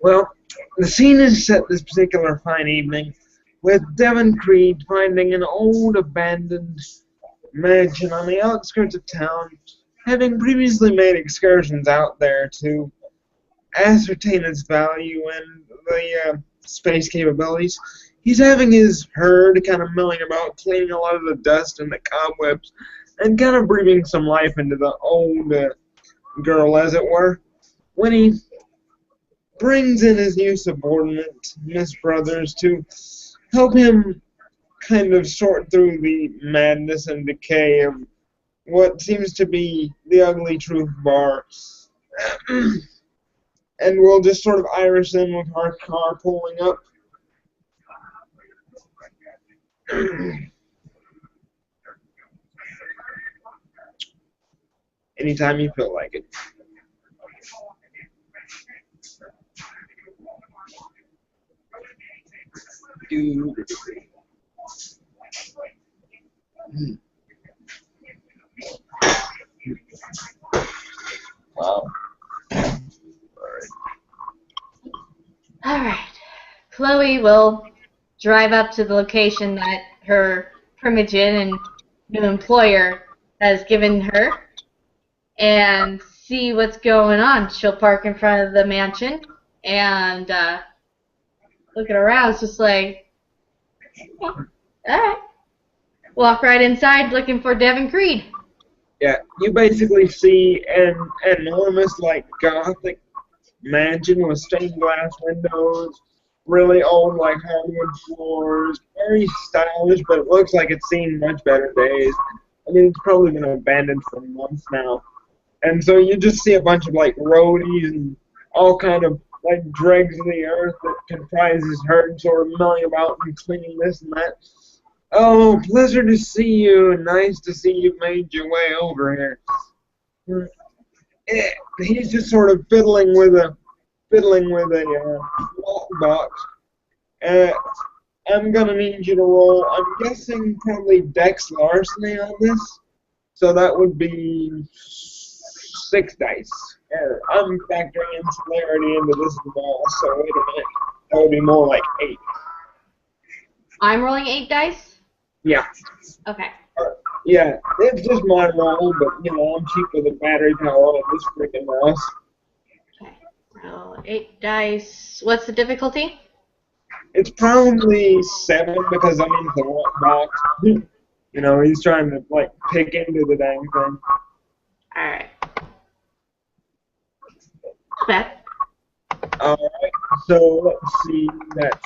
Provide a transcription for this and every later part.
Well, the scene is set this particular fine evening with Devon Creed finding an old abandoned mansion on the outskirts of town, having previously made excursions out there to ascertain its value and the space capabilities. He's having his herd kind of milling about, cleaning a lot of the dust and the cobwebs, and kind of breathing some life into the old girl, as it were, when he brings in his new subordinate, Miss Brothers, to help him kind of sort through the madness and decay of what seems to be the ugly truth bar. And we'll just sort of iris in with our car pulling up. Anytime you feel like it. Wow. All right. Chloe will drive up to the location that her primogen and new employer has given her and see what's going on. She'll park in front of the mansion and looking around. It's just like, all right. Walk right inside looking for Devon Creed. Yeah, you basically see an enormous, like, Gothic mansion with stained glass windows, really old, like, hardwood floors, very stylish, but it looks like it's seen much better days. I mean, it's probably been abandoned for months now. And so you just see a bunch of, like, roadies and all kind of, like, dregs of the earth that comprise his herd sort of milling about and cleaning this and that. Oh, pleasure to see you. Nice to see you made your way over here. He's just sort of fiddling with a lockbox. I'm gonna need you to roll. I'm guessing probably Dex larceny on this, so that would be 6 dice. I'm factoring insularity into this as well. So wait a minute, that would be more like 8. I'm rolling 8 dice? Yeah. Okay. Yeah, it's just my roll, but, you know, I'm cheap with a battery power on this freaking mouse. Okay. Roll 8 dice. What's the difficulty? It's probably 7 because I'm in the lockbox. You know, he's trying to, like, pick into the dang thing. Alright. Not bad. Alright, so let's see that.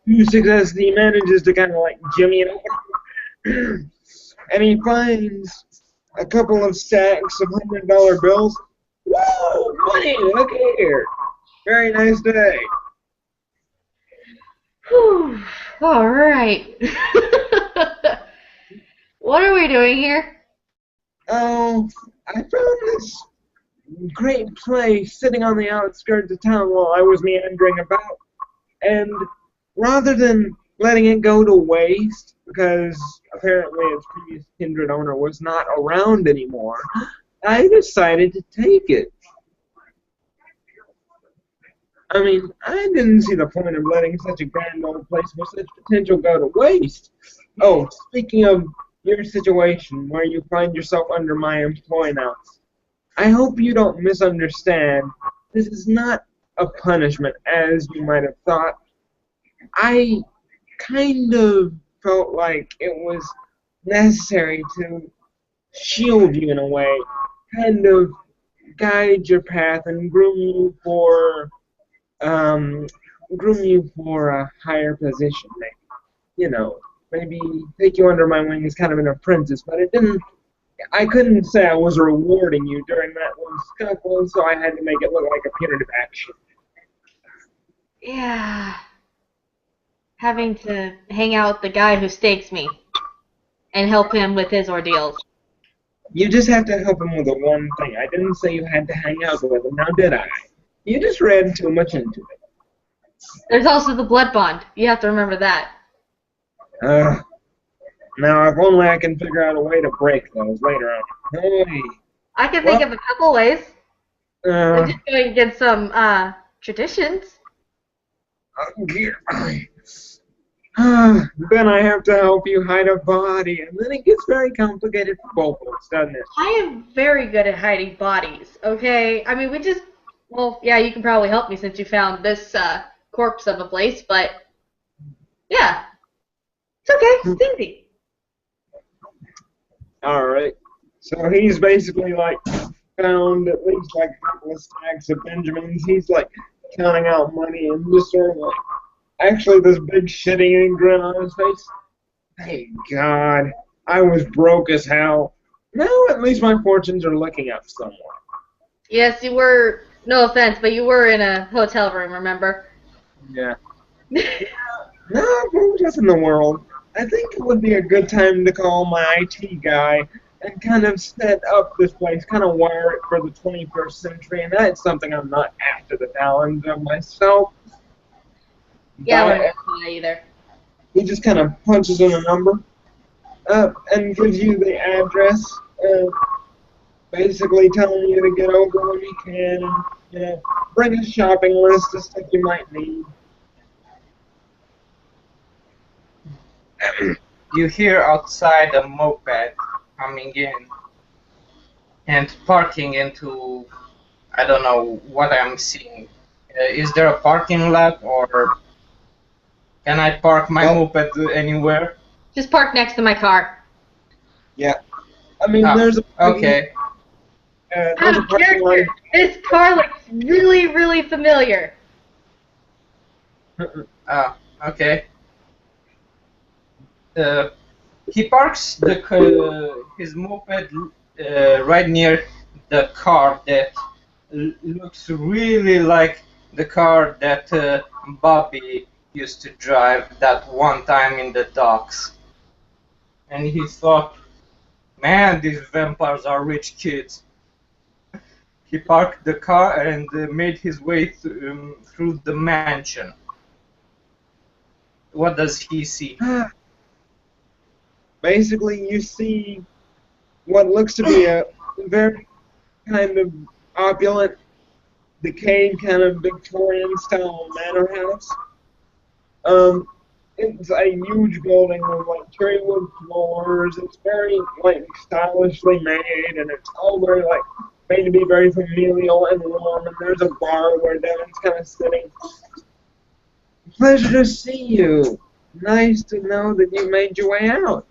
2 successes, he manages to kind of, like, jimmy it open. And he finds a couple of stacks of $100 bills. Whoa, money, look here. Very nice day. Whew. All right. What are we doing here? Oh, I found this great place sitting on the outskirts of town while I was meandering about. And rather than letting it go to waste, because apparently its previous kindred owner was not around anymore, I decided to take it. I mean, I didn't see the point of letting such a grand old place with such potential go to waste. Oh, speaking of your situation, where you find yourself under my employ now, I hope you don't misunderstand. This is not a punishment, as you might have thought. I kind of felt like it was necessary to shield you in a way, kind of guide your path and groom you for a higher position, maybe. You know, maybe take you under my wing as kind of an apprentice, but I couldn't say I was rewarding you during that one scuffle, so I had to make it look like a punitive action. Yeah. Having to hang out with the guy who stakes me and help him with his ordeals. You just have to help him with the one thing. I didn't say you had to hang out with him, now did I? You just read too much into it. There's also the blood bond. You have to remember that. Now, if only I can figure out a way to break those later on. Hey. I can think of a couple ways. I'm Uh, just going to get some traditions. then I have to help you hide a body, and then it gets very complicated for both of us, doesn't it? I am very good at hiding bodies, okay? I mean, well, yeah, you can probably help me since you found this corpse of a place, but yeah, it's okay. It's easy. Alright. So he's basically like found at least like a couple of stacks of Benjamins. He's like counting out money and just sort of like actually this big shitty grin on his face. Thank God. I was broke as hell. Now at least my fortunes are looking up somewhat. Yes, you were, no offense, but you were in a hotel room, remember? Yeah. No, but just in the world. I think it would be a good time to call my IT guy and kind of set up this place, kind of wire it for the 21st century, and that's something I'm not after the talent of myself. Yeah, I wouldn't But mention that either. he just kind of punches in a number and gives you the address, basically telling you to get over when you can, and bring a shopping list of stuff you might need. You hear outside a moped coming in and parking into, I don't know what I'm seeing. Is there a parking lot, or can I park my moped anywhere? Just park next to my car. Yeah. I mean, Ah, there's a okay. there's Out a of parking lot. character. This car looks really, really familiar. Ah, okay. He parks his moped right near the car that looks really like the car that Bobby used to drive that one time in the docks. And he thought, man, these vampires are rich kids. He parked the car and made his way through the mansion. What does he see? Basically, you see what looks to be a very kind of opulent, decayed, kind of Victorian-style manor house. It's a huge building with like cherry wood floors. It's very like stylishly made, and it's all very like made to be very familial and warm. And there's a bar where Devin's kind of sitting. Pleasure to see you. Nice to know that you made your way out.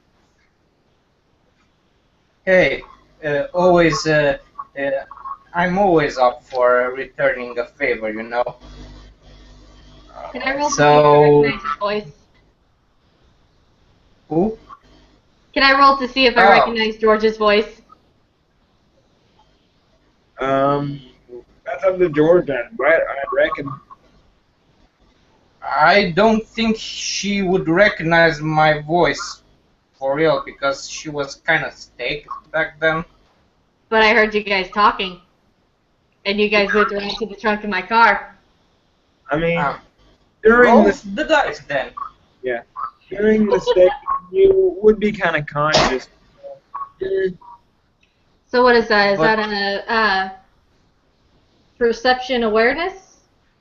Hey, always, I'm always up for returning a favor, you know. Can I roll to see if I So, recognize his voice? who? Can I roll to see if I Oh, recognize George's voice? Um, that's up to George, I reckon. I don't think she would recognize my voice for real because she was kind of staked back then. But I heard you guys talking. And you guys moved around to the trunk of my car. I mean, Um, during roll the the dice then. during the stay, you would be kind of conscious. Mm, So what is that? Is But- that a perception awareness?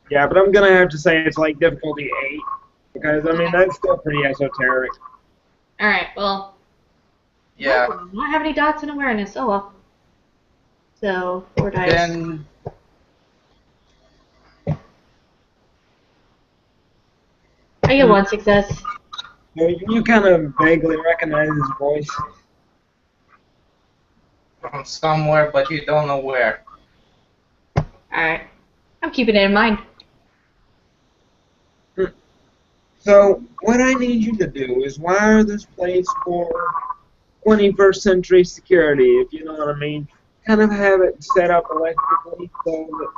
Yeah, but I'm gonna have to say it's like difficulty 8 because I mean that's still pretty esoteric. Alright, well. Yeah. I don't have any dots in awareness. Oh well. So, 4 dice. Then I get 1 success. You kind of vaguely recognize his voice. from somewhere, but you don't know where. Alright. I'm keeping it in mind. So what I need you to do is wire this place for 21st century security, if you know what I mean. Kind of have it set up electrically so that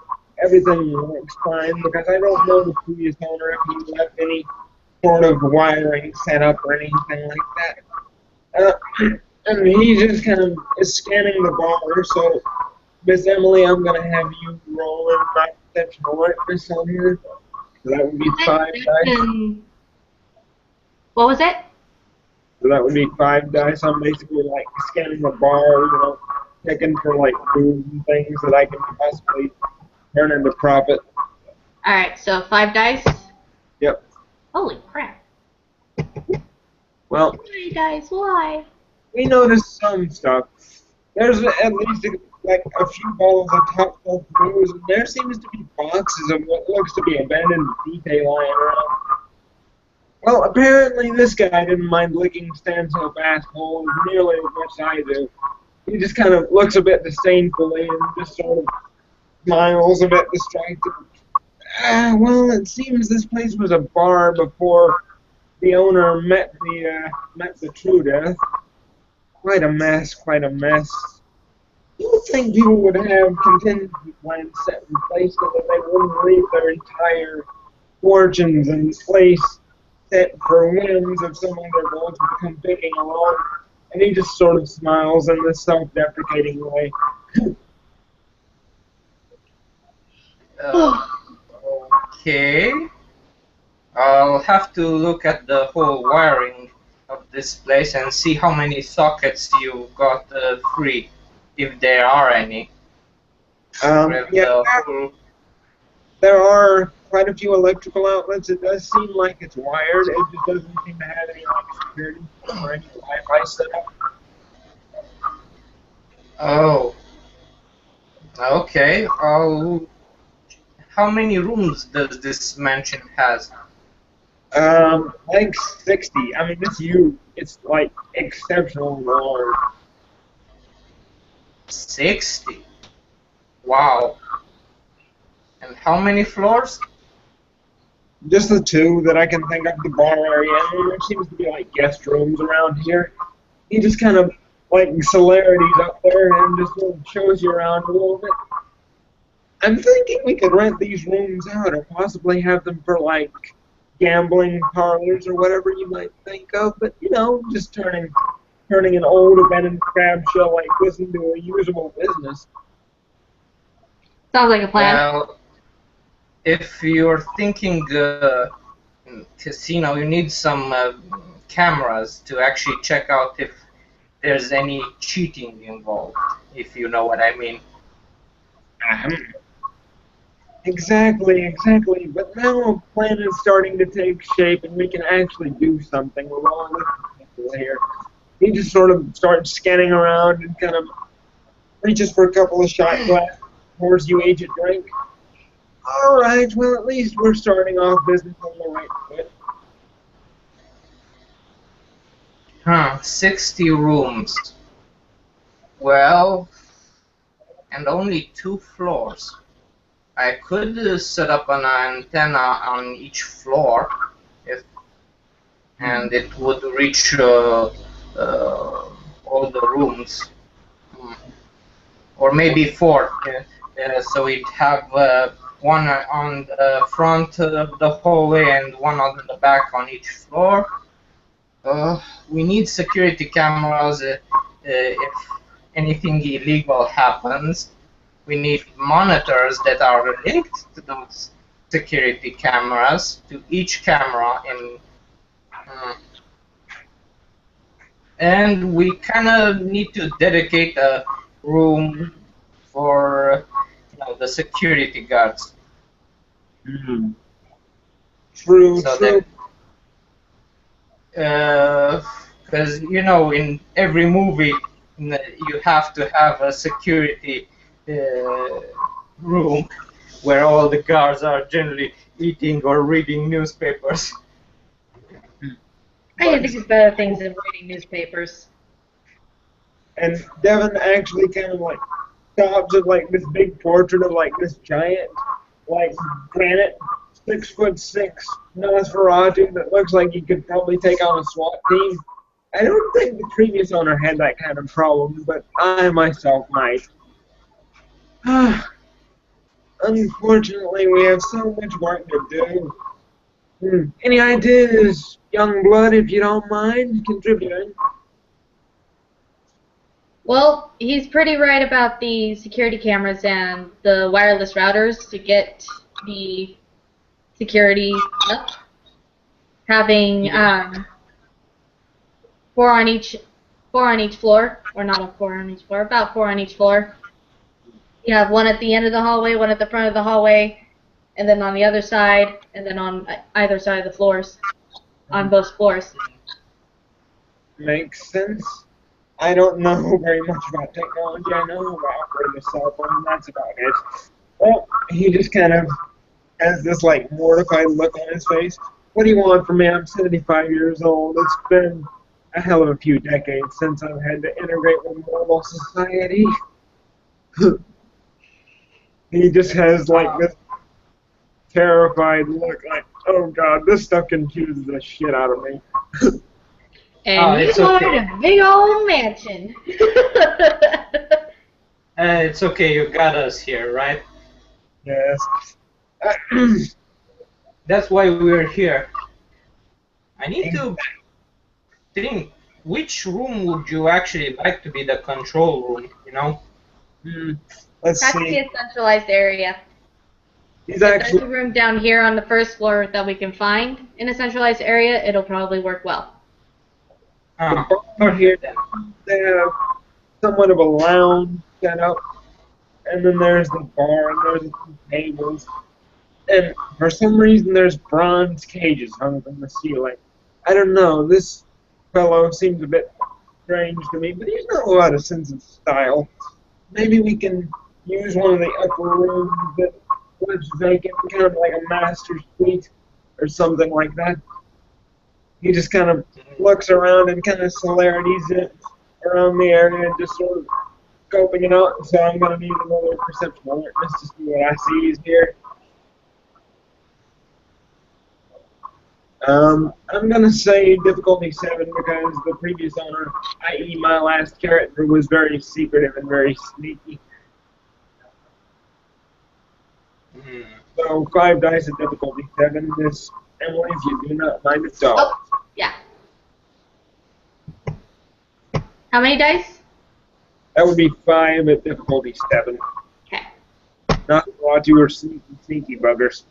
everything works fine, because I don't know the previous owner if he left any sort of wiring set up or anything like that. And he just kind of is scanning the bar, so Miss Emily, I'm going to have you roll in my perception alertness on here. So that would be 5 dice. What was it? So that would be 5 dice. I'm basically like scanning the bar, checking for like food and things that I can possibly turn into profit. Alright, so 5 dice. Yep. Holy crap. Well, Why, guys? Why? we noticed some stuff. There's at least like a few bottles of top shelf booze, and there seems to be boxes of what looks to be abandoned detail lying around. Well, apparently this guy didn't mind licking Stanhope assholes nearly as much as I do. He just kind of looks a bit disdainfully and just sort of smiles a bit distracted. Well, it seems this place was a bar before the owner met the true death. Quite a mess, quite a mess. You would think people would have contingency plans set in place so that they wouldn't leave their entire fortunes in place set for whims of some other goals to come picking along. And he just sort of smiles in this self-deprecating way. Okay. I'll have to look at the whole wiring of this place and see how many sockets you got free, if there are any. Yeah, there are quite a few electrical outlets. It does seem like it's wired. It just doesn't seem to have any like security or any Wi-Fi set up. Oh, okay. How many rooms does this mansion has? Like 60. I mean, it's huge. It's like exceptionally large. 60. Wow. And how many floors? Just the two that I can think of, the bar area, and there seems to be like guest rooms around here. He just kind of like celerities up there and just sort of shows you around a little bit. I'm thinking we could rent these rooms out or possibly have them for like gambling parlors or whatever you might think of, but you know, just turning an old abandoned crab shell like this into a usable business. Sounds like a plan. Well, if you're thinking casino, you need some cameras to actually check out if there's any cheating involved, if you know what I mean. Exactly. But now a plan is starting to take shape, and we can actually do something with all of this people here. He just sort of starts scanning around and kind of reaches for a couple of shot glasses, pours you each a drink. All right, well, at least we're starting off business on the right foot. 60 rooms. Well, and only 2 floors. I could set up an antenna on each floor, and it would reach all the rooms, or maybe 4. So we'd have one on the front of the hallway and one on the back on each floor. We need security cameras if anything illegal happens. We need monitors that are linked to those security cameras, to each camera, and we kind of need to dedicate a room for the security guards. True. Because in every movie you have to have a security room where all the guards are generally eating or reading newspapers. I can think of better things than reading newspapers. And Devin actually kind of like stops at like this big portrait of like this giant, like granite, 6'6" Nosferatu that looks like he could probably take on a SWAT team. I don't think the previous owner had that kind of problem, but I myself might. Unfortunately, we have so much work to do. Any ideas, young blood, if you don't mind contributing? Well, he's pretty right about the security cameras and the wireless routers to get the security up. Having 4 4 on each floor, or not a 4 on each floor, about 4 on each floor. You have one at the end of the hallway, one at the front of the hallway, and then on the other side, and then on either side of the floors, on both floors. Makes sense. I don't know very much about technology. I know how to operate a cell phone, and that's about it. Well, he just kind of has this like mortified look on his face. What do you want from me? I'm 75 years old. It's been a hell of a few decades since I've had to integrate with normal society. He just has like this terrified look, like, oh god, this stuff confuses the shit out of me. And it's you okay. want a big old mansion. It's okay, you got us here, right? Yes. That's why we're here. I need to think, which room would you actually like to be the control room, you know? Let's Practically see. a centralized area. He's If there's actually a room down here on the first floor that we can find in a centralized area, it'll probably work well. the bar here. They have somewhat of a lounge set up, and then there's the bar, and there's a few tables, and for some reason there's bronze cages hung from the ceiling. I don't know. This fellow seems a bit strange to me, but he's got a lot of sense of style. Maybe we can use one of the upper rooms that was vacant, kind of like a master suite or something like that. He just kind of looks around and kind of celerities it around the area and just sort of scoping it out. So I'm going to need another perception alertness to see what I see is here. I'm going to say difficulty 7 because the previous owner, i.e. my last character, was very secretive and very sneaky. So 5 dice at difficulty 7. Miss Emily, if you do not mind at all. Oh, yeah. How many dice? That would be 5 at difficulty 7. Okay. Not a lot, you were sneaky buggers.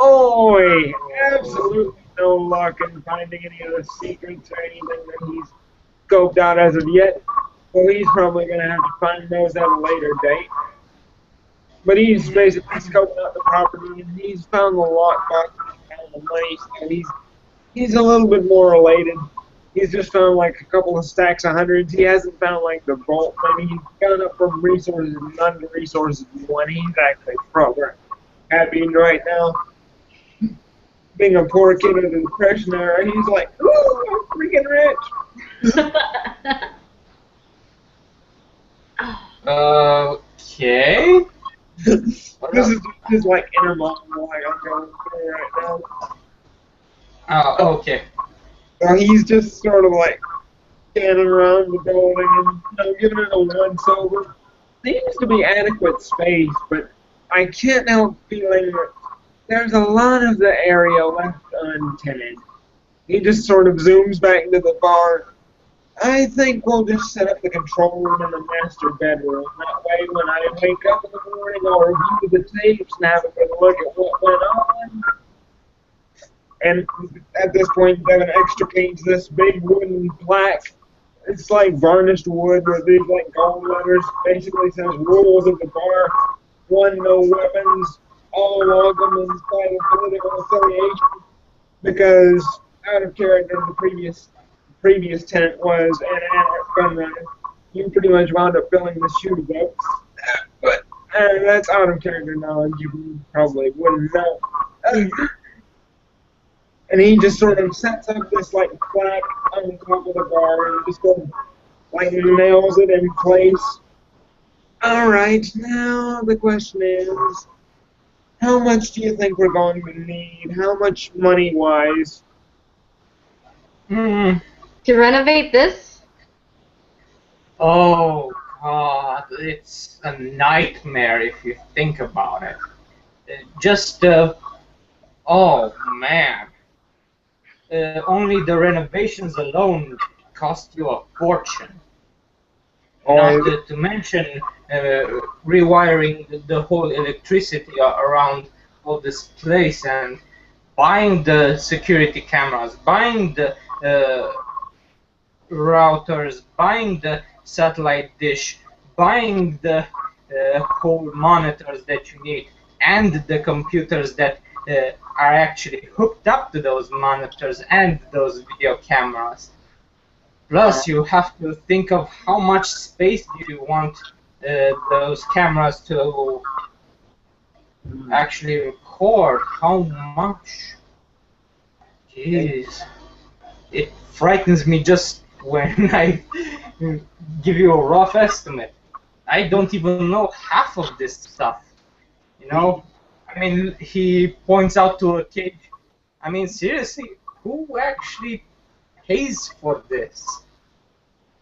Oi! Absolutely no luck in finding any of the secrets or anything that he's scoped out as of yet. So he's probably going to have to find those at a later date. But he's basically scoped out the property, and he's found the lockbox, found the money, so he's a little bit more elated. He's just found like a couple of stacks of hundreds. He hasn't found like the vault money. He's gone up from resources none to resources one. He's actually probably happy right now. Being a poor kid in the Depression era, he's like, ooh, I'm freaking rich. Okay. This is just like inner monologue I'm going through right now. Oh, okay. So he's just sort of like scanning around the building and giving it a once over. Seems to be adequate space, but I can't help feeling that there's a lot of the area left untenanted. He just sort of zooms back into the bar. I think we'll just set up the control room in the master bedroom. That way, when I wake up in the morning, I'll review the tapes and have a good look at what went on. And at this point, Devin extricates this big wooden plaque. It's like varnished wood with these like gold letters. Basically says rules of the bar. 1, no weapons. All welcome in spite of political affiliation. Because out of character, the previous tenant was an anarch gun runner. You pretty much wound up filling the shoes up. But that's out of character knowledge. You probably wouldn't know. And he just sort of sets up this like plaque on top of the bar and just sort of like nails it in place. Alright, now the question is, how much do you think we're going to need? How much money-wise? To renovate this? Oh, God, it's a nightmare if you think about it. Oh, man. Only the renovations alone cost you a fortune. Not to mention rewiring the whole electricity around all this place and buying the security cameras, buying the routers, buying the satellite dish, buying the whole monitors that you need, and the computers that are actually hooked up to those monitors and those video cameras. Plus, you have to think of how much space do you want those cameras to actually record. How much? Jeez. It frightens me just when I give you a rough estimate. I don't even know half of this stuff. You know? I mean, he points out to a cage. I mean, seriously, who actually pays for this?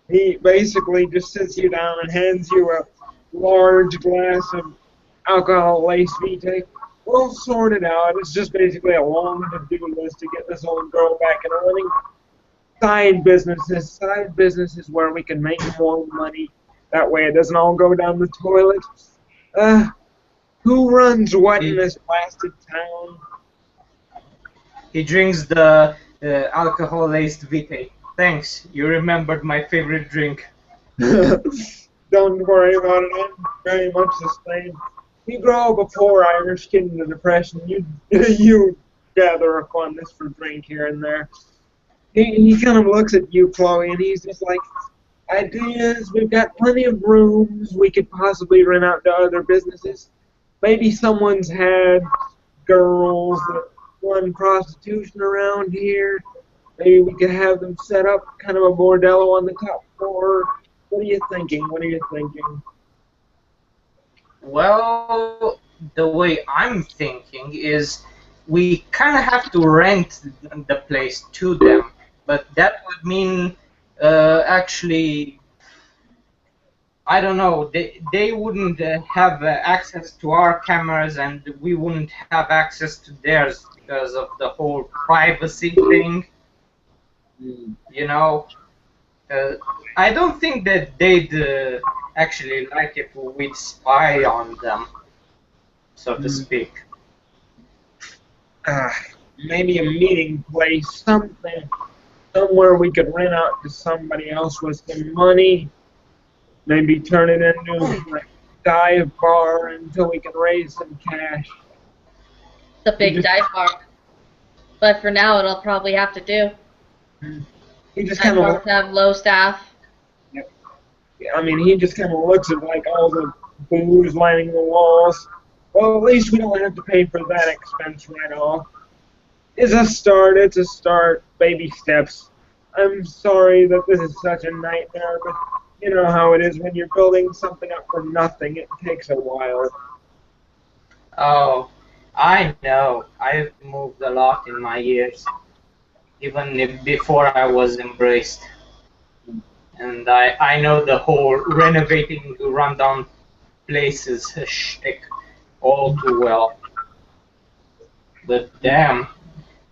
He basically just sits you down and hands you a large glass of alcohol-laced vitae. We'll sort it out. It's just basically a long to-do list to get this old girl back in running. Side businesses where we can make more money. That way it doesn't all go down the toilet. Who runs what in this blasted town? He drinks the alcohol-laced vitae. Thanks, you remembered my favorite drink. Don't worry about it. I'm very much the same. You grow up a poor Irish kid in the Depression. You gather a fondness for drink here and there. He kind of looks at you, Chloe, and he's just like, ideas, we've got plenty of rooms we could possibly rent out to other businesses. Maybe someone's had girls that run prostitution around here. Maybe we could have them set up kind of a bordello on the top floor. What are you thinking? What are you thinking? Well, the way I'm thinking is we kind of have to rent the place to them, but that would mean actually, I don't know, they wouldn't have access to our cameras and we wouldn't have access to theirs because of the whole privacy thing. You know, I don't think that they'd actually like if we'd spy on them, so to speak. Maybe a meeting place, somewhere we could rent out to somebody else with some money. Maybe turn it into like a dive bar until we can raise some cash. It's a big dive bar. But for now, it'll probably have to do. He just kind of have low staff. Yep. I mean, he just kind of looks at like all the booze lining the walls. Well, at least we don't have to pay for that expense right off. It's a start, baby steps. I'm sorry that this is such a nightmare, but you know how it is when you're building something up from nothing. It takes a while. Oh, I know. I've moved a lot in my years, even if before I was embraced. And I know the whole renovating rundown places shtick all too well. But damn,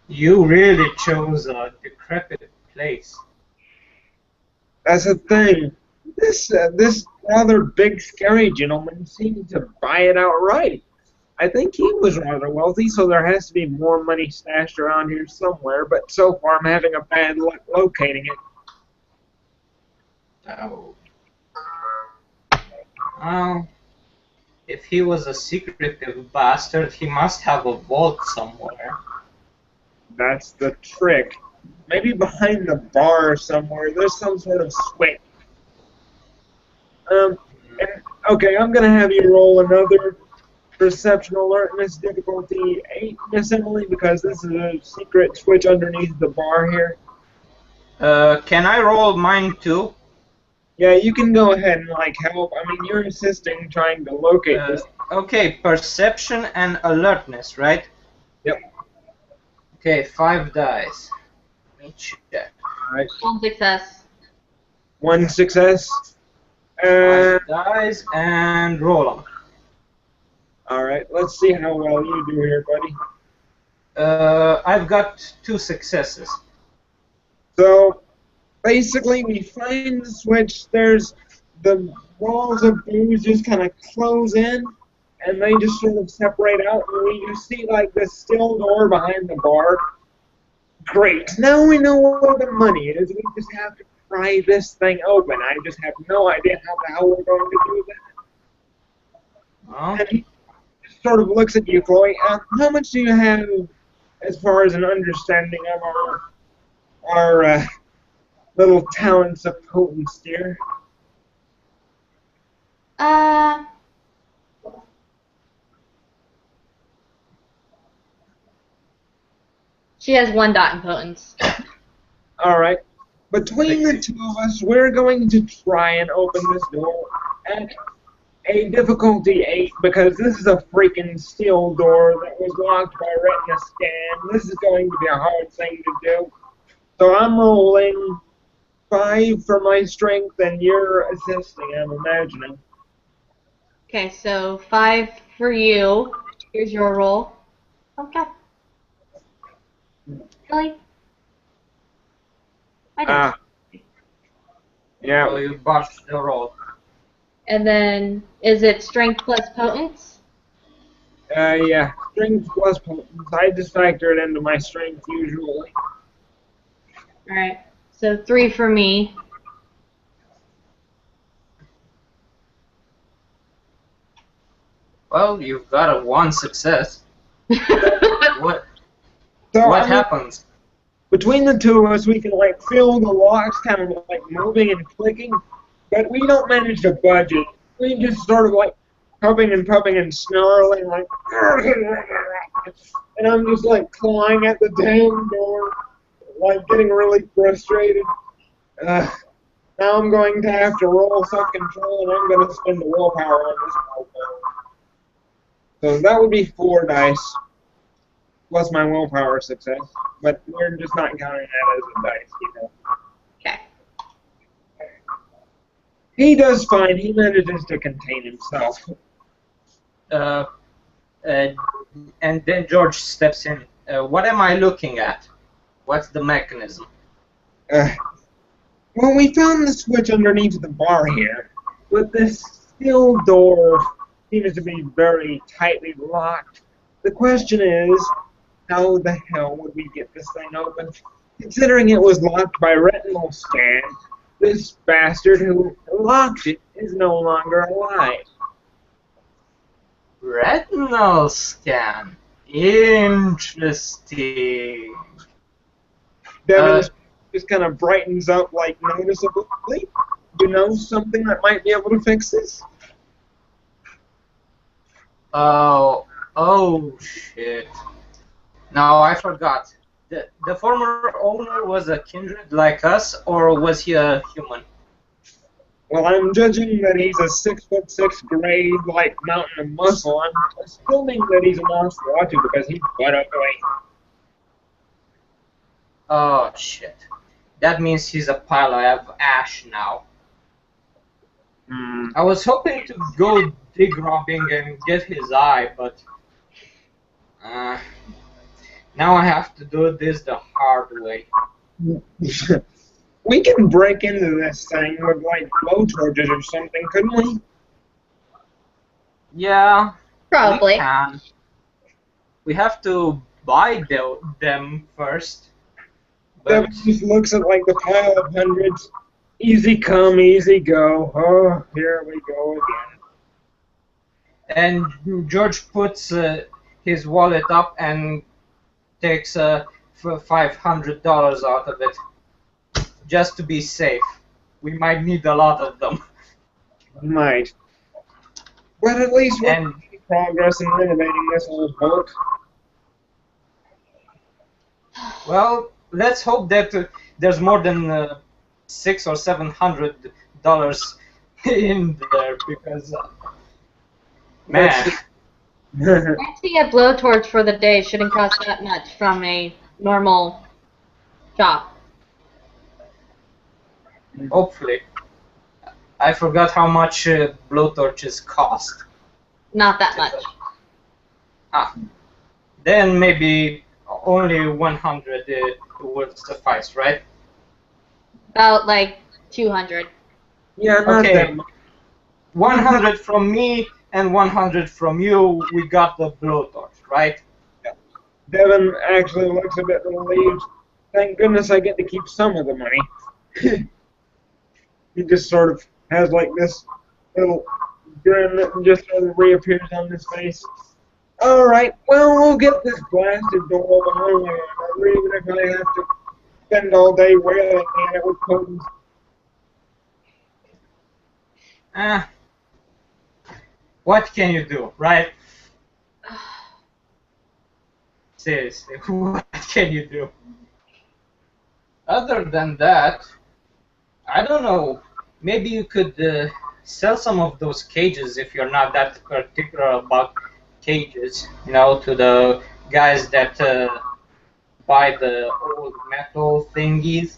you really chose a decrepit place. That's the thing. This rather big, scary gentleman seemed to buy it outright. I think he was rather wealthy, so there has to be more money stashed around here somewhere, but so far I'm having a bad luck locating it. Oh. Well, if he was a secretive bastard, he must have a vault somewhere. That's the trick. Maybe behind the bar somewhere, there's some sort of switch. Okay, I'm going to have you roll another perception alertness difficulty 8, Miss Emily, because this is a secret switch underneath the bar here. Can I roll mine too? Yeah, you can go ahead and like help. I mean, you're assisting trying to locate this. Okay, perception and alertness, right? Yep. Okay, 5 dice. Let me check. Alright. 1 success. 1 success. 5 dice and roll them. Alright, let's see how well you do here, buddy. I've got 2 successes. So, basically, we find the switch. There's the walls of booze just kind of close in, and they just sort of separate out, and we just see like this still door behind the bar. Great. Now we know where the money is. We just have to pry this thing open. I just have no idea how the hell we're going to do that. Huh? And he sort of looks at you, Chloe. How much do you have as far as an understanding of our little talents of potence, dear? She has 1 dot in potence. All right. Between the two of us, we're going to try and open this door at a difficulty 8 because this is a freaking steel door that was locked by retina scan. This is going to be a hard thing to do. So I'm rolling 5 for my strength, and you're assisting, I'm imagining. Okay, so 5 for you. Here's your roll. Okay. Really? I did. Yeah. So you botched the roll. And then, is it strength plus potence? Yeah. Strength plus potence. I just factor it into my strength usually. Alright, so 3 for me. Well, you've got a 1 success. What So, what I mean, happens? between the two of us, we can like feel the locks kind of like moving and clicking, but we don't manage to budge it. We just sort of like puffing and snarling like, and I'm just like clawing at the damn door, like getting really frustrated. Now I'm going to have to roll self-control, and I'm going to spend the willpower on this willpower. So that would be 4 dice plus my willpower success, but we're just not counting that as a dice, you know. Okay. He does fine. He manages to contain himself. And then George steps in. What am I looking at? What's the mechanism? Well, we found the switch underneath the bar here, but this steel door seems to be very tightly locked. The question is, how the hell would we get this thing open? Considering it was locked by retinal scan, this bastard who locked it is no longer alive. Retinal scan. Interesting. Devin just kind of brightens up like noticeably. You know something that might be able to fix this? Oh shit. No, I forgot. The former owner was a kindred like us, or was he a human? Well, I'm judging that he's a 6'6" gray, like mountain of muscle. I'm assuming that he's a Nosferatu because he's butt ugly. Oh shit. That means he's a pile of ash now. I was hoping to go dig robbing and get his eye, but now I have to do this the hard way. We can break into this thing with like blowtorches or something, couldn't we? Yeah, Probably. we can. We have to buy them first. But Devin just looks at like the pile of hundreds. Easy come, easy go. Oh, here we go again. and George puts his wallet up and takes $500 out of it, just to be safe. We might need a lot of them. Might. But at least we're And making progress in renovating this old boat. well, let's hope that there's more than $600 or $700 in there, because man, Actually, a blowtorch for the day shouldn't cost that much from a normal shop. hopefully. I forgot how much blowtorches cost. Not that much. Then maybe only 100 would suffice, right? About like 200. Yeah, not Okay. that much. 100 from me and 100 from you. We got the blowtorch, right? Devin actually looks a bit relieved. Thank goodness I get to keep some of the money. He just sort of has like this little grin that just sort of reappears on his face. Alright, well, we'll get this blasted door open one way or another, even if I have to spend all day wailing at it with puns. What can you do, right? Seriously, what can you do? Other than that, I don't know. Maybe you could sell some of those cages if you're not that particular about cages, you know, to the guys that buy the old metal thingies.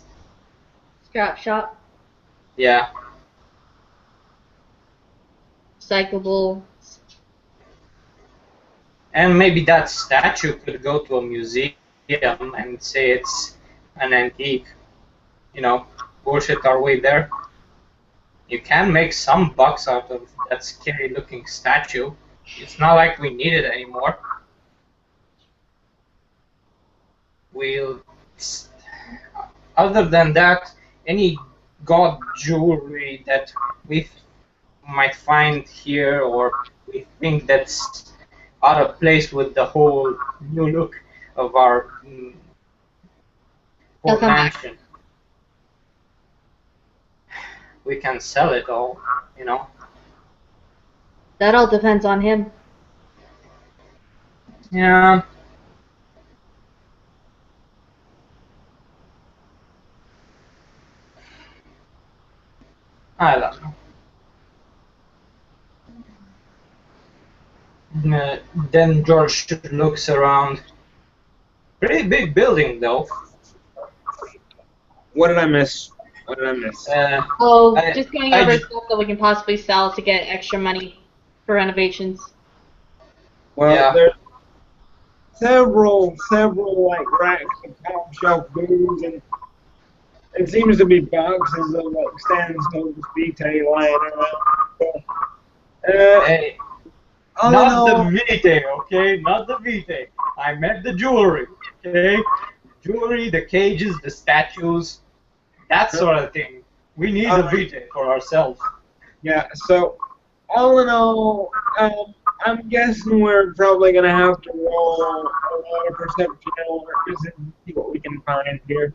Scrap shop, Yeah. recyclable. And maybe that statue could go to a museum and say it's an antique. You know, bullshit our way there. You can make some bucks out of that scary looking statue. It's not like we need it anymore. We'll. Other than that, any god jewelry that we might find here or we think that's out of place with the whole new look of our whole Doesn't matter. mansion. We can sell it all, you know. That all depends on him. Yeah. I don't know. Then George looks around. Pretty big building, though. What did I miss? What did I miss? Just going over stuff that we can possibly sell to get extra money for renovations. Well, yeah. There's several like racks of top shelf booze, and it seems to be boxes of like Stanhope's Vitae lying around. So, hey, not the Vitae, okay? Not the Vitae. I meant the jewelry, okay? Jewelry, the cages, the statues, that sort of thing. We need a Vitae for ourselves. Yeah, so all in all, I'm guessing we're probably going to have to roll a lot of perception just to see what we can find here.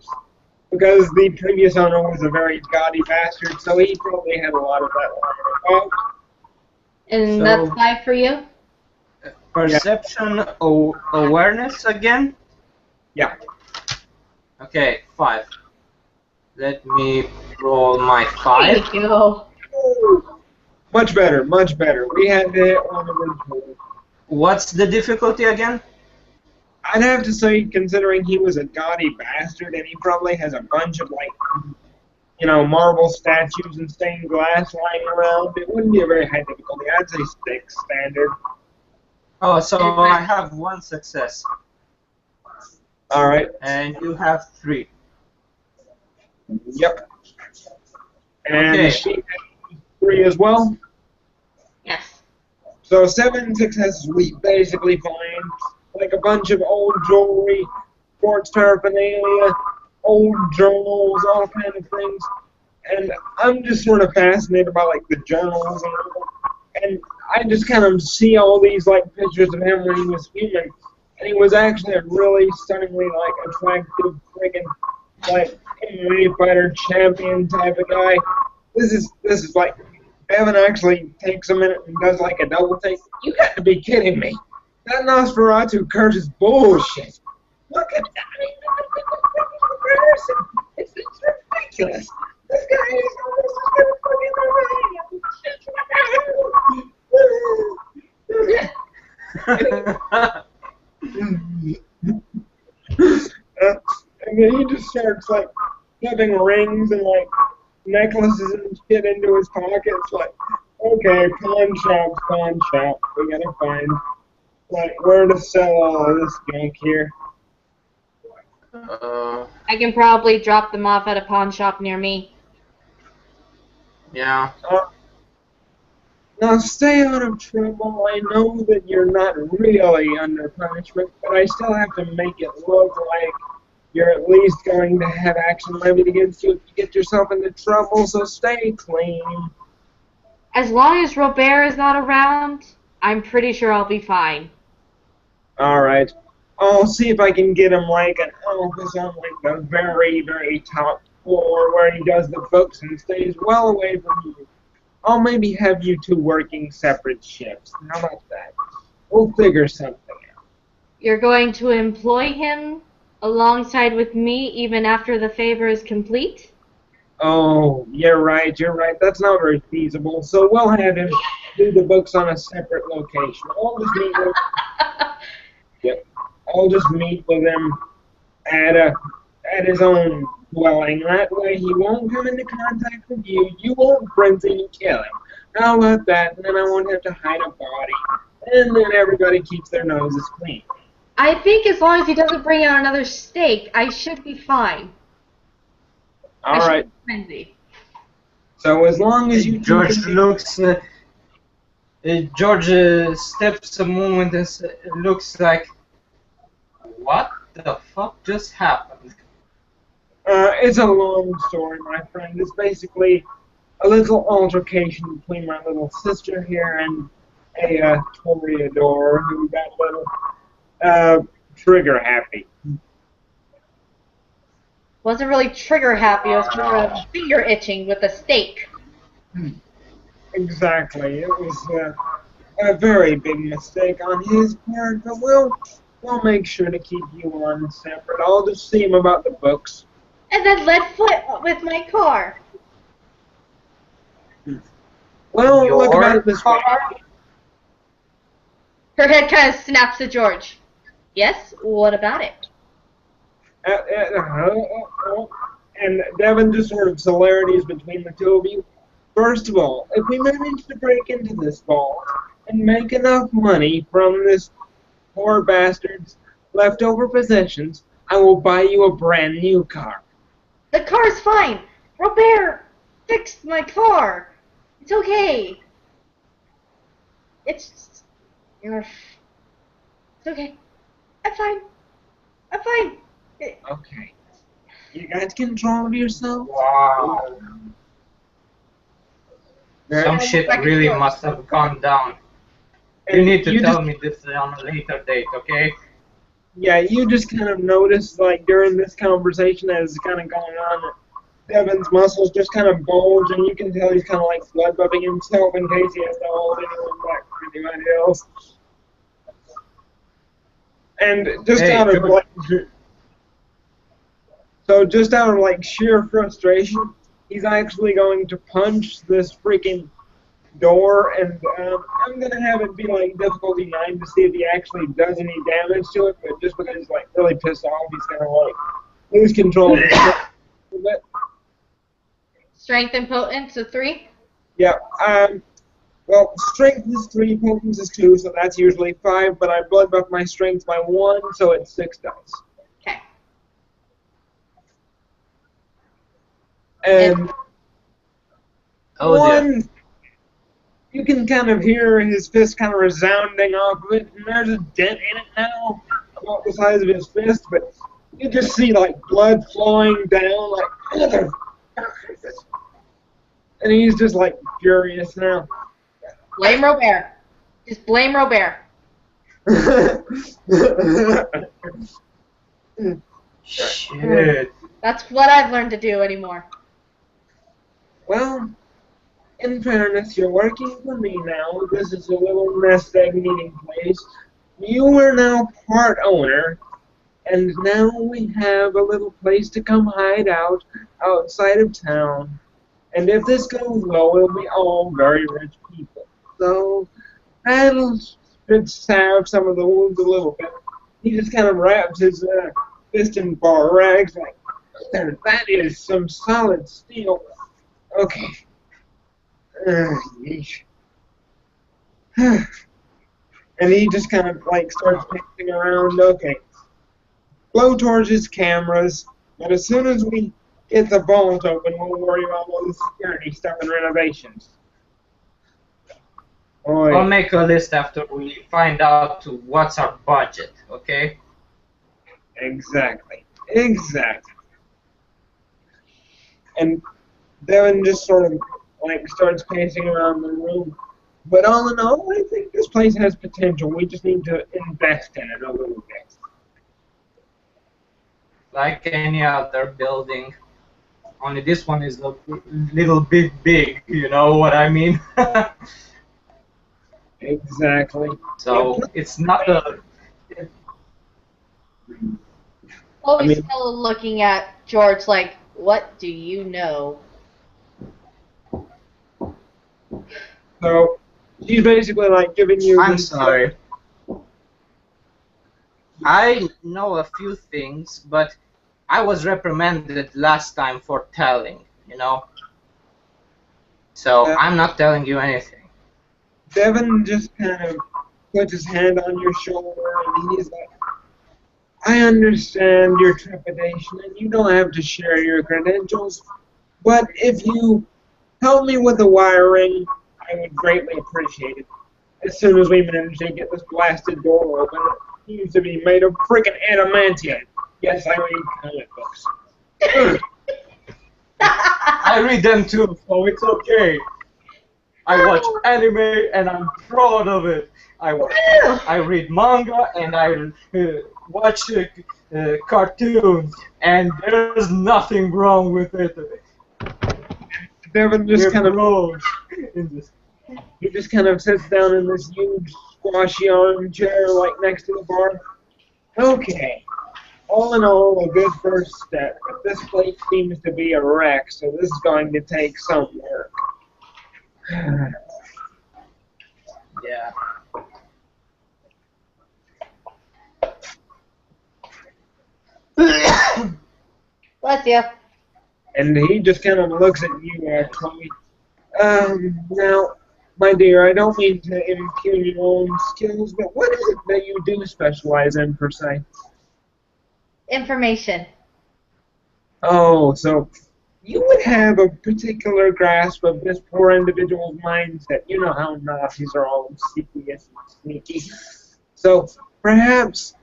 Because the previous owner was a very gaudy bastard, so he probably had a lot of that lying about. And So, that's 5 for you? Perception awareness again? Yeah. Okay, 5. Let me roll my There 5. you go. Much better, much better. We had to hit on the original. What's the difficulty again? I'd have to say, considering he was a gaudy bastard and he probably has a bunch of, like, you know, marble statues and stained glass lying around, it wouldn't be a very high difficulty. I'd say 6 standard. Oh, so I have 1 success. Alright. And you have 3. Yep. And Okay. she has 3 as well. Yes. So 7 successes we basically find, like a bunch of old jewelry, sports paraphernalia, old journals, all kind of things. And I'm just sort of fascinated by like the journals and I just kind of see all these like pictures of him when he was human, and he was actually a really stunningly like attractive friggin' like MMA fighter champion type of guy. This is like Evan actually takes a minute and does like a double take. You got to be kidding me! That Nosferatu curse is bullshit. Look at that! I mean, look at the comparison. It's ridiculous. This guy is almost as good as fucking and then he just starts like shoving rings and like necklaces and shit into his pockets. Like, okay, pawn shop. We gotta find like where to sell all of this junk here. I can probably drop them off at a pawn shop near me. Yeah. Now stay out of trouble. I know that you're not really under punishment, but I still have to make it look like you're at least going to have action levied against you if you get yourself into trouble, so stay clean. As long as Robert is not around, I'm pretty sure I'll be fine. Alright. I'll see if I can get him like an office on like the very, very top floor where he does the books and stays well away from you. I'll maybe have you two working separate shifts. How about that? We'll figure something out. You're going to employ him alongside with me even after the favor is complete? Oh, you're right. That's not very feasible. So we'll have him do the books on a separate location. Yep. I'll just meet with him at his own dwelling. That way he won't come into contact with you. You won't frenzy and kill him. How about that? And then I won't have to hide a body. And then everybody keeps their noses clean. I think as long as he doesn't bring out another steak, I should be fine. All right. Frenzy. So as long as you George looks. George steps a moment and looks like, what the fuck just happened? It's a long story, my friend. It's basically a little altercation between my little sister here and a toreador who got a little trigger happy. Wasn't really trigger happy, it was more of finger itching with a steak. Exactly. It was a very big mistake on his part, but we'll make sure to keep you on separate. I'll just see him about the books. And then lead foot with my car. Well, look about it this way. Her head kind of snaps to George. Yes, what about it? And Devin just sort of similarities between the two of you. First of all, if we manage to break into this vault and make enough money from this poor bastard's leftover possessions, I will buy you a brand new car. The car's fine. Robert fixed my car. It's okay. It's okay. I'm fine. I'm fine. Okay. You got control of yourself? Wow. Some shit really must have gone down. You need to tell me this on a later date, okay? Yeah, you just kind of notice, like, during this conversation as it's kind of going on, Devin's muscles just kind of bulge, and you can tell he's kind of, like, blood bubbing himself in case he has to hold anyone back from anybody else. And just out of, like... So just out of, like, sheer frustration, he's actually going to punch this freaking door, and I'm going to have it be, like, difficulty 9 to see if he actually does any damage to it, but just because he's, like, really pissed off, he's going to, like, lose control of it a little bit. Strength and potence, so 3? Yeah, well, strength is 3, potence is 2, so that's usually 5, but I blood buff my strength by 1, so it's 6 dice. Okay. And oh, dear. You can kind of hear his fist kind of resounding off of it, and there's a dent in it now, about the size of his fist, but you just see, like, blood flowing down, like, motherfucker. And he's just, like, furious now. Blame Robert. Just blame Robert. Shit. That's what I've learned to do anymore. Well, in fairness, you're working for me now. This is a little nest egg meeting place. You are now part owner, and now we have a little place to come hide out outside of town. And if this goes well, we'll be all very rich people. So that'll salve some of the wounds a little bit. He just kind of wraps his fist in bar rags like, that is some solid steel. Okay. Yeesh. And he just kind of like starts pacing around. Okay. Blow towards his cameras, but as soon as we get the vault open, we'll worry about all the security stuff and renovations. Boy. I'll make a list after we find out what's our budget, okay? Exactly. Exactly. And Devin just sort of like starts pacing around the room. But all in all, I think this place has potential. We just need to invest in it a little bit. Like any other building. Only this one is a little bit big, you know what I mean? Exactly. So it's not a. I Chloe's mean, still looking at George like, what do you know? so she's basically like giving you I'm this. sorry. I know a few things, but I was reprimanded last time for telling, you know? So Uh, I'm not telling you anything. Devin just kind of puts his hand on your shoulder and he's like, I understand your trepidation and you don't have to share your credentials, but if you help me with the wiring, I would greatly appreciate it. As soon as we manage to get this blasted door open, it seems to be made of freaking adamantium. Yes, I read comic books. I read them too, so it's okay. I watch anime and I'm proud of it. I read manga and I watch cartoons and there's nothing wrong with it. Devin just We're kind of pros in this. he just kind of sits down in this huge squashy armchair like next to the bar. Okay. All in all, a good first step. But this place seems to be a wreck, so this is going to take some work. Yeah. Bless you. And he just kind of looks at you, Chloe. Now, my dear, I don't mean to impugn your own skills, but what is it that you do specialize in, per se? Information. Oh, so you would have a particular grasp of this poor individual's mindset. You know how Nazis are all insidious and sneaky. So perhaps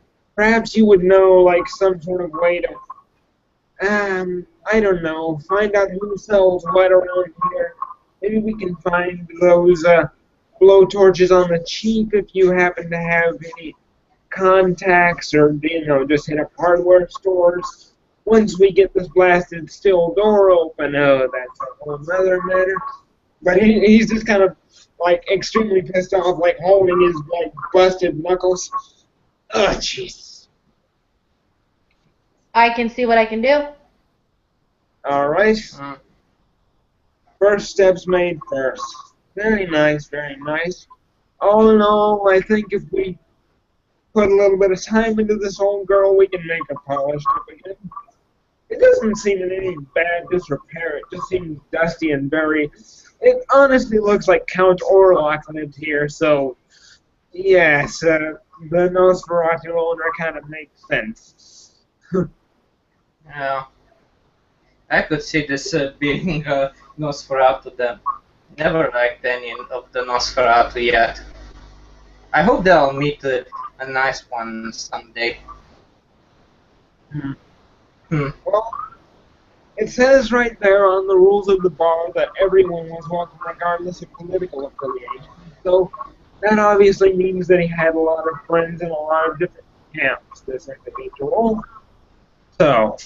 you would know like some sort of way to, I don't know, find out who sells what around here. Maybe we can find those blowtorches on the cheap if you happen to have any contacts or, just hit up hardware stores. Once we get this blasted steel door open, oh, that's a whole other matter. But he's just kind of, like, extremely pissed off, like, holding his, like, busted knuckles. Oh, jeez. I can see what I can do. All right. First steps made first. Very nice, very nice. All in all, I think if we put a little bit of time into this old girl, we can make her polished up again. It doesn't seem in any bad disrepair. It just seems dusty and very... It honestly looks like Count Orlok lived here, so... Yes, the Nosferatu owner kind of makes sense. Yeah. I could see this being Nosferatu then. Never liked any of the Nosferatu yet. I hope they'll meet a nice one someday. Well, it says right there on the rules of the bar that everyone was welcome regardless of political affiliation. So that obviously means that he had a lot of friends in a lot of different camps, this individual. So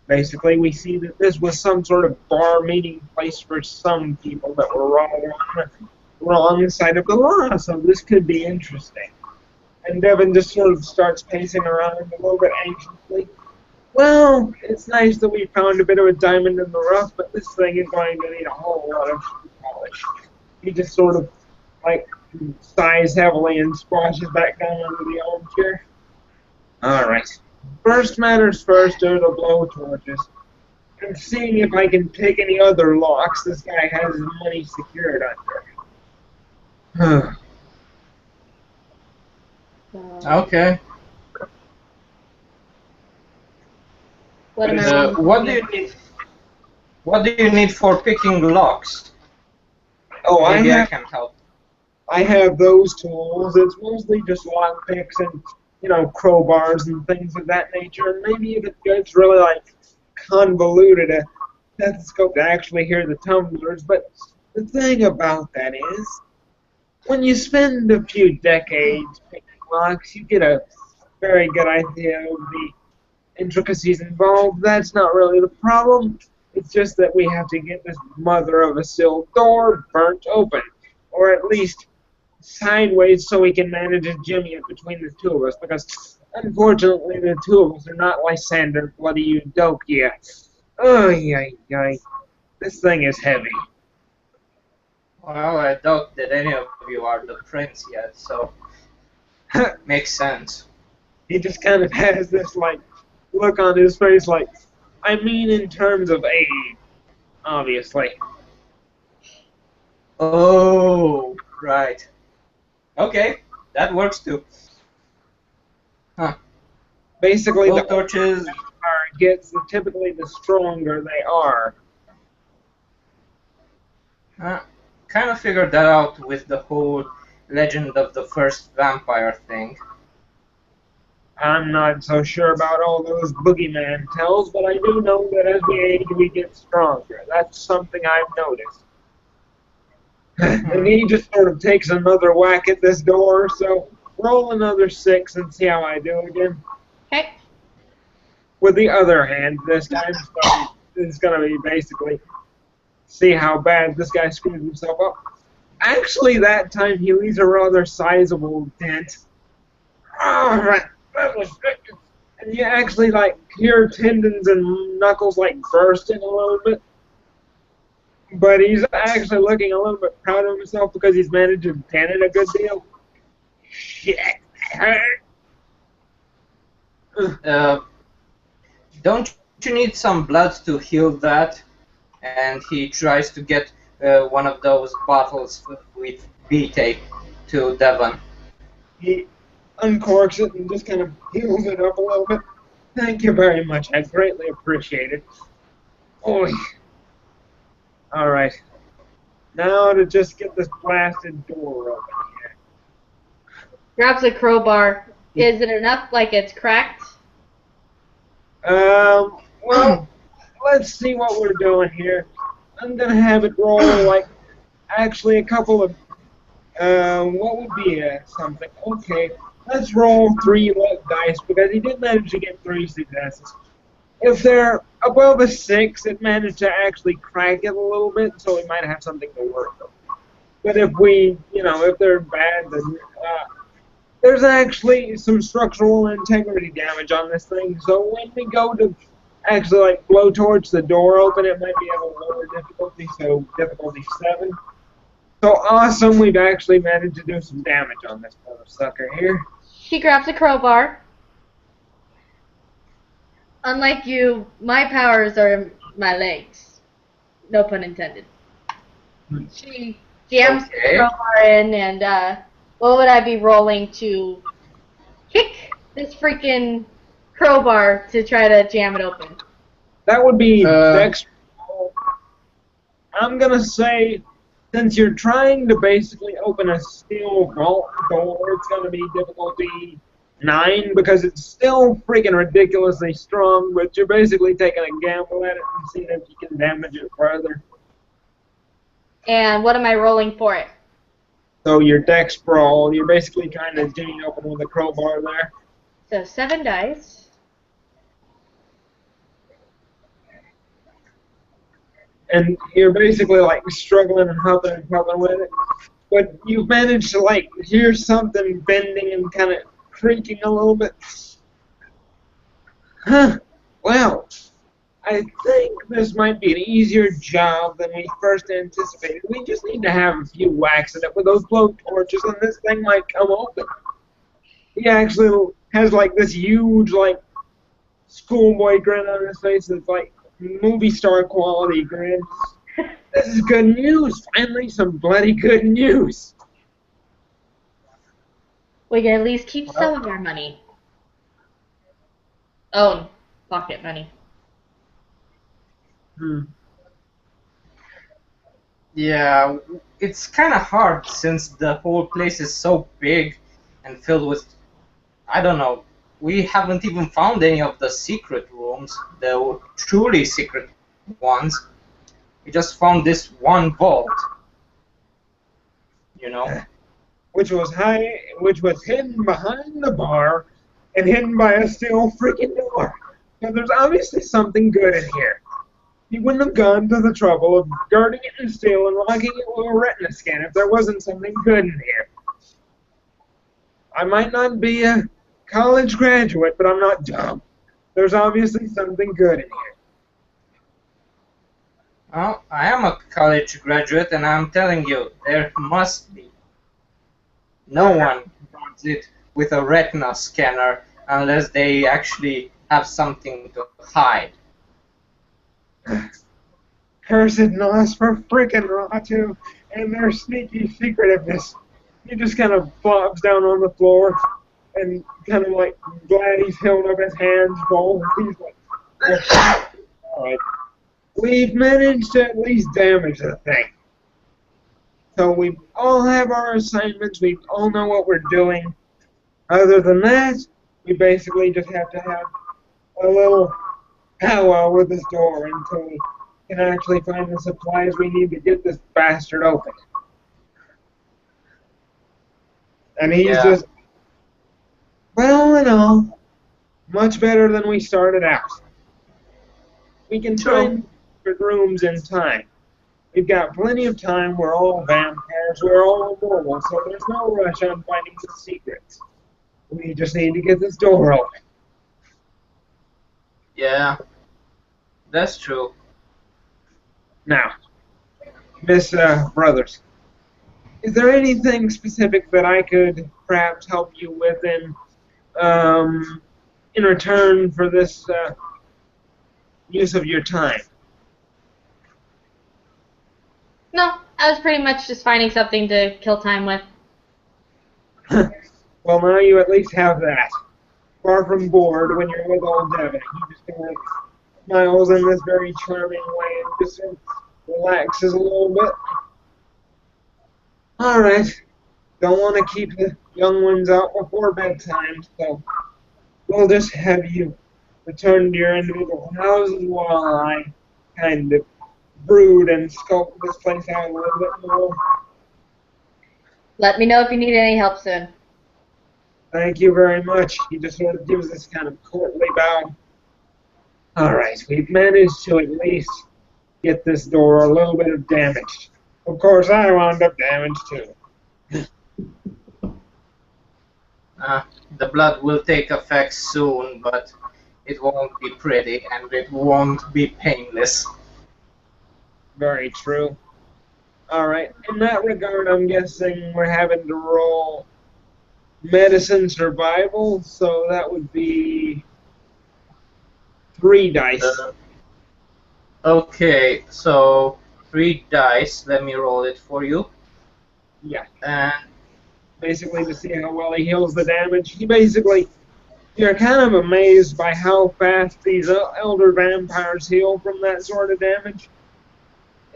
basically we see that this was some sort of bar meeting place for some people that were wrong on the wrong side of the law, so this could be interesting. And Devin just sort of starts pacing around a little bit anxiously. Well, it's nice that we found a bit of a diamond in the rough, but this thing is going to need a whole lot of polish. He just sort of, like, sighs heavily and squashes back down under the armchair. Alright. First matters first are the blowtorches. I'm seeing if I can pick any other locks this guy has his money secured under. Okay. What am I What do you need? What do you need for picking locks? Oh, Maybe I can help. I have those tools. It's mostly just lock picks and crowbars and things of that nature. And maybe if it gets really like convoluted, a stethoscope to actually hear the tumblers. But the thing about that is, when you spend a few decades picking locks, you get a very good idea of the intricacies involved. That's not really the problem. It's just that we have to get this mother of a sill door burnt open, or at least sideways, so we can manage to jimmy it between the two of us. Because unfortunately, the two of us are not Lysander bloody Eudokia. Oh, yeah. This thing is heavy. Well, I doubt that any of you are the prince yet, so makes sense. He just kind of has this like look on his face, like, I mean, in terms of age, obviously. Oh, right. Okay, that works too. Huh. Basically, the torches. gets typically the stronger they are. Kind of figured that out with the whole legend of the first vampire thing. I'm not so sure about all those boogeyman tells, but I do know that as we age, we get stronger. That's something I've noticed. And he just sort of takes another whack at this door, so roll another 6 and see how I do again. Okay. With the other hand, this time, so it's going to be basically see how bad this guy screws himself up. Actually, that time he leaves a rather sizable dent. Oh, that was good. And you actually, like, hear tendons and knuckles, like, bursting a little bit. But he's actually looking a little bit proud of himself because he's managed to dent it a good deal. Shit, that hurt. Don't you need some blood to heal that? And he tries to get one of those bottles with B-tape to Devon. He uncorks it and just kind of heals it up a little bit. Thank you very much. I greatly appreciate it. Oy. All right. Now to just get this blasted door open here. Grabs a crowbar. Is it enough like it's cracked? Well, let's see what we're doing here. I'm going to have it roll like actually a couple of, what would be something? Okay, let's roll 3 dice because he did manage to get 3 successes. If they're above a 6, it managed to actually crack it a little bit, so we might have something to work with. But if if they're bad, then there's actually some structural integrity damage on this thing. So when we go to actually like blow towards the door open, it might be of a lower difficulty, so difficulty 7. So awesome, we've actually managed to do some damage on this motherfucker here. She grabs a crowbar. Unlike you, my powers are my legs. No pun intended. She jams the crowbar in, and what would I be rolling to kick this freaking crowbar to try to jam it open? That would be Dex. I'm going to say, since you're trying to basically open a steel vault door, it's going to be difficulty 9 because it's still freaking ridiculously strong, but you're basically taking a gamble at it and seeing if you can damage it further. And what am I rolling for it? So your dex brawl, you're basically trying to jimmy open with a crowbar there. So 7 dice. And you're basically like struggling and huffing with it. But you've managed to like hear something bending and kind of creaking a little bit. Huh. Well, I think this might be an easier job than we first anticipated. We just need to have a few whacks at it with those blow torches, and this thing might come open. He actually has like this huge like schoolboy grin on his face that's like movie star quality grin. This is good news. Finally, some bloody good news. We can at least keep some of our money. Oh, pocket money. Yeah, it's kind of hard since the whole place is so big and filled with I don't know. We haven't even found any of the secret rooms, the truly secret ones. We just found this one vault, you know? which was hidden behind the bar and hidden by a steel freaking door. So there's obviously something good in here. He wouldn't have gone to the trouble of guarding it in steel and locking it with a retina scan if there wasn't something good in here. I might not be a college graduate, but I'm not dumb. There's obviously something good in here. Well, I am a college graduate, and I'm telling you, there must be. No one guards it with a retina scanner unless they actually have something to hide. Cursed Nos for frickin' Ratu and their sneaky secretiveness. He just kind of flops down on the floor and kind of like glad he's held up his hands both. He's like, alright. We've managed to at least damage the thing. So we all have our assignments, we all know what we're doing. Other than that, we basically just have to have a little powwow with this door until we can actually find the supplies we need to get this bastard open. And he's just, well and all, much better than we started out. We can find rooms in time. We've got plenty of time, we're all vampires, we're all immortal, so there's no rush on finding the secrets. We just need to get this door open. Yeah, that's true. Now, Miss Brothers, is there anything specific that I could perhaps help you with in return for this use of your time? No, I was pretty much just finding something to kill time with. Well, now you at least have that. Far from bored when you're with old Devin. He just kind of smiles in this very charming way and just sort of relaxes a little bit. Alright. Don't want to keep the young ones out before bedtime, so we'll just have you return to your individual houses while I kind of brood and scope this place out a little bit more. Let me know if you need any help soon. Thank you very much. He just sort of gives this kind of courtly bow. Alright, we've managed to at least get this door a little bit of damage. Of course, I wound up damaged too. The blood will take effect soon, but it won't be pretty and it won't be painless. Very true. Alright, in that regard, I'm guessing we're having to roll medicine survival, so that would be 3 dice. Okay, so 3 dice. Let me roll it for you. Yeah. And Basically to see how well he heals the damage. You're kind of amazed by how fast these elder vampires heal from that sort of damage.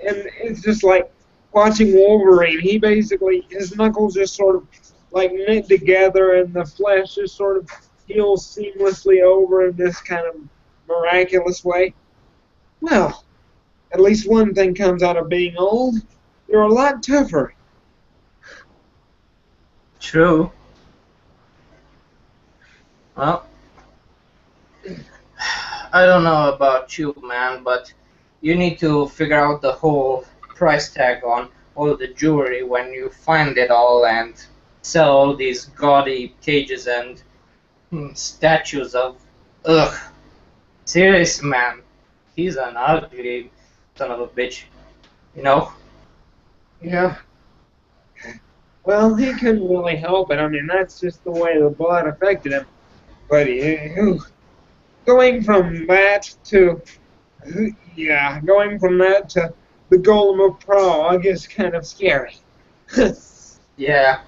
And it's just like watching Wolverine. His knuckles just sort of like knit together and the flesh just sort of heals seamlessly over in this kind of miraculous way. Well, at least one thing comes out of being old. You're a lot tougher. true. Well, I don't know about you, man, but you need to figure out the whole price tag on all the jewelry when you find it all and sell all these gaudy cages and statues of... Ugh. Serious, man. He's an ugly son of a bitch. You know? Yeah. Well, he couldn't really help it. I mean, that's just the way the blood affected him. But going from that to the Golem of Prague is kind of scary. Yeah.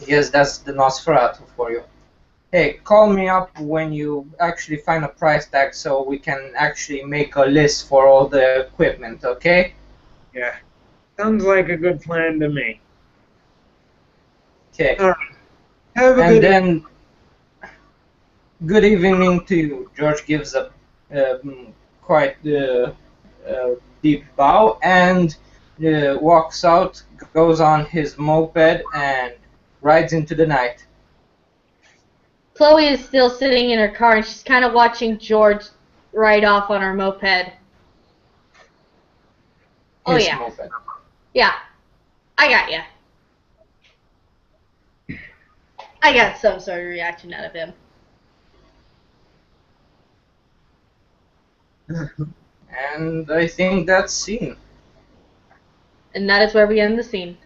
I guess that's the Nosferatu for you. Hey, call me up when you actually find a price tag so we can actually make a list for all the equipment, okay? Yeah. Sounds like a good plan to me. Okay. All right. Have a And good then good evening to you. George gives a quite deep bow and walks out, goes on his moped, and rides into the night. Chloe is still sitting in her car and she's kind of watching George ride off on her moped. Oh His yeah. moped. Yeah. I got ya. I got some sort of reaction out of him. And I think that's scene. And that is where we end the scene.